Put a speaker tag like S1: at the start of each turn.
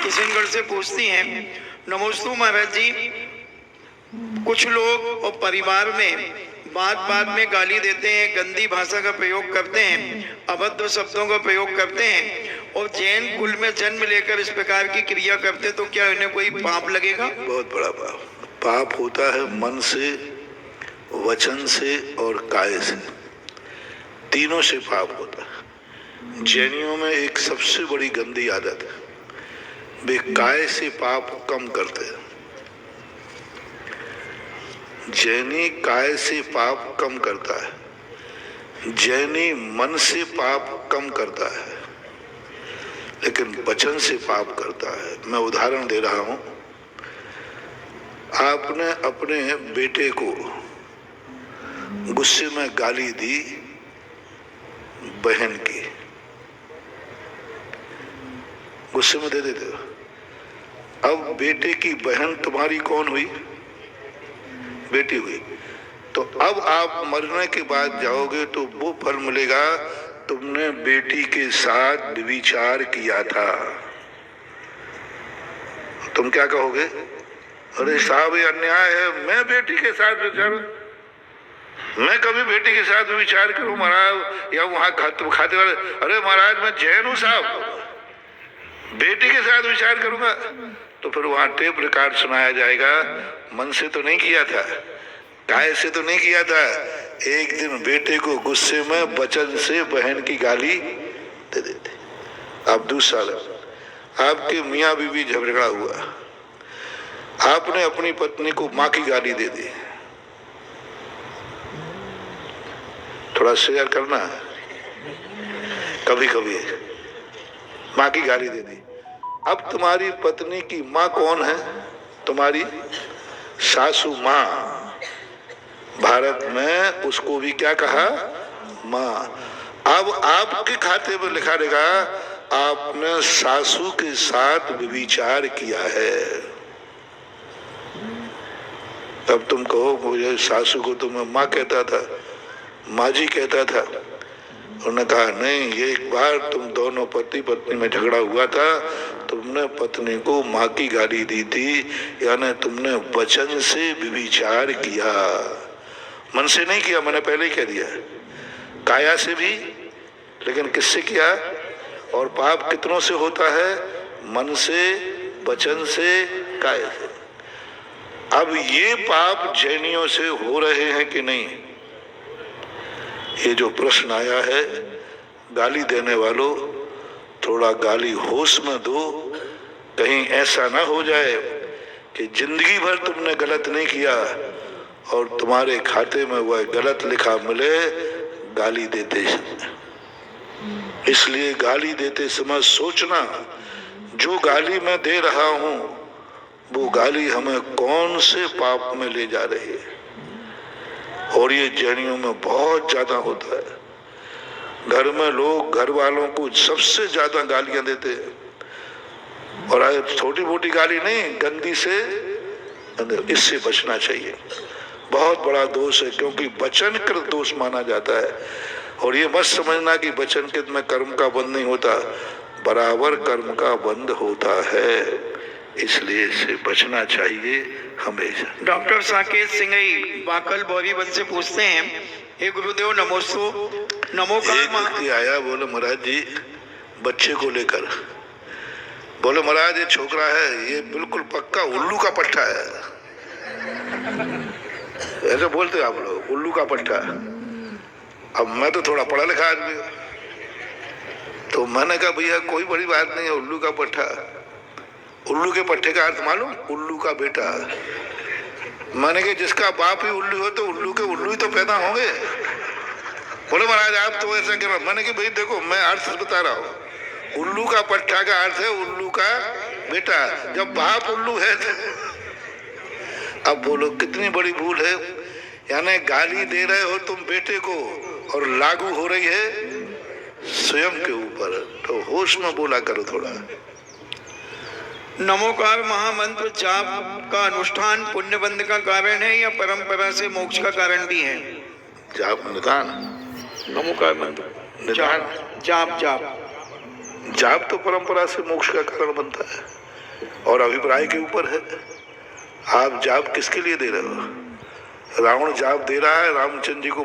S1: किशनगढ़ से पूछती हैं, नमोस्तु महाराज जी, कुछ लोग और परिवार में बात बात में गाली देते हैं, गंदी भाषा का प्रयोग करते हैं, अभद्र शब्दों का प्रयोग करते हैं और जैन कुल में जन्म लेकर इस प्रकार की क्रिया करते, तो क्या इन्हें कोई पाप लगेगा?
S2: बहुत बड़ा पाप होता है। मन से, वचन से और काय से, तीनों से पाप होता है। जैनियों में एक सबसे बड़ी गंदी आदत है, वे काय से पाप कम करते हैं। जैनी काय से पाप कम करता है, जैनी मन से पाप कम करता है, लेकिन वचन से पाप करता है। मैं उदाहरण दे रहा हूं। आपने अपने बेटे को गुस्से में गाली दी बहन की, गुस्से में दे देते हो। अब बेटे की बहन तुम्हारी कौन हुई? बेटी हुई। तो अब आप मरने के बाद जाओगे तो वो फल मिलेगा, तुमने बेटी के साथ व्यभिचार किया था। तुम क्या कहोगे? अरे साहब ये अन्याय है, मैं बेटी के साथ व्यभिचार, मैं कभी बेटी के साथ व्यभिचार करूं महाराज? या वहां खाते वाले, अरे महाराज मैं जैन हूं साहब, बेटी के साथ विचार करूंगा। तो फिर वहां टेप रिकॉर्ड सुनाया जाएगा, मन से तो नहीं किया था, काय से तो नहीं किया था। एक दिन बेटे को गुस्से में वचन से बहन की गाली दे देते। अब दूसरा, आपके मियाँ बीवी झगड़ा हुआ, आपने अपनी पत्नी को माँ की गाली दे दी। थोड़ा शेयर करना, कभी कभी माँ की गाली दे दी। अब तुम्हारी पत्नी की माँ कौन है? तुम्हारी सासू माँ। भारत में उसको भी क्या कहा? माँ। अब आपके खाते में लिखा रहेगा, आपने सासू के साथ व्यभिचार किया है। अब तुम कहो मुझे सासू को तो मैं माँ कहता था, माँ जी कहता था। उन्होंने कहा नहीं, ये एक बार तुम दोनों पति पत्नी में झगड़ा हुआ था, तुमने पत्नी को माँ की गाली दी थी, यानी तुमने वचन से व्यभिचार किया, मन से नहीं किया। मैंने पहले ही कह दिया, काया से भी, लेकिन किससे किया? और पाप कितनों से होता है? मन से, वचन से, काय से। अब ये पाप जैनियों से हो रहे हैं कि नहीं? ये जो प्रश्न आया है, गाली देने वालों थोड़ा गाली होश में दो, कहीं ऐसा ना हो जाए कि जिंदगी भर तुमने गलत नहीं किया और तुम्हारे खाते में वह गलत लिखा मिले गाली देते समय। इसलिए गाली देते समय सोचना, जो गाली मैं दे रहा हूं वो गाली हमें कौन से पाप में ले जा रही है। और ये जैनियों में बहुत ज्यादा होता है। घर में लोग घर वालों को सबसे ज्यादा गालियां देते हैं, और छोटी मोटी गाली नहीं, गंदी से, इससे बचना चाहिए। बहुत बड़ा दोष है, क्योंकि वचनकृत दोष माना जाता है। और ये मत समझना कि वचनकृत में कर्म का बंध नहीं होता, बराबर कर्म का बंध होता है। इसलिए इससे बचना चाहिए हमेशा।
S1: डॉक्टर साकेत सिंघई बाकल बोरीवल से पूछते हैं, हे गुरुदेव नमोस्तु,
S2: एक व्यक्ति आया, बोले महाराज जी बच्चे को लेकर, बोले महाराज ये छोकरा है, ये बिल्कुल पक्का उल्लू का पट्टा है। ऐसे बोलते आप लोग, उल्लू का पट्टा। अब मैं तो थोड़ा पढ़ा लिखा आदमी, तो मैंने कहा भैया कोई बड़ी बात नहीं है, उल्लू का पट्टा। उल्लू के पट्टे का अर्थ मालूम? उल्लू का बेटा। मैंने कहा जिसका बाप ही उल्लू हो तो उल्लू के उल्लू ही तो पैदा होंगे। बोले महाराज आप तो ऐसा कह रहे हो। मैंने कहा भाई देखो मैं अर्थ बता रहा हूँ, उल्लू का पट्टा का अर्थ है उल्लू का बेटा। जब बाप उल्लू है तो अब बोलो कितनी बड़ी भूल है। यानी गाली दे रहे हो तुम बेटे को और लागू हो रही है स्वयं के ऊपर, तो होश में बोला करो थोड़ा।
S1: नमोकार महामंत्र जाप का अनुष्ठान पुण्य बंध का कारण है या परंपरा से मोक्ष का कारण भी है?
S2: जाप निदान,
S1: नमोकार मंत्र
S2: निदान,
S1: जाप जाप
S2: जाप तो परंपरा से मोक्ष का कारण बनता है। और अभिप्राय के ऊपर है। आप जाप किसके लिए दे रहे हो? रावण जाप दे रहा है रामचंद्र जी को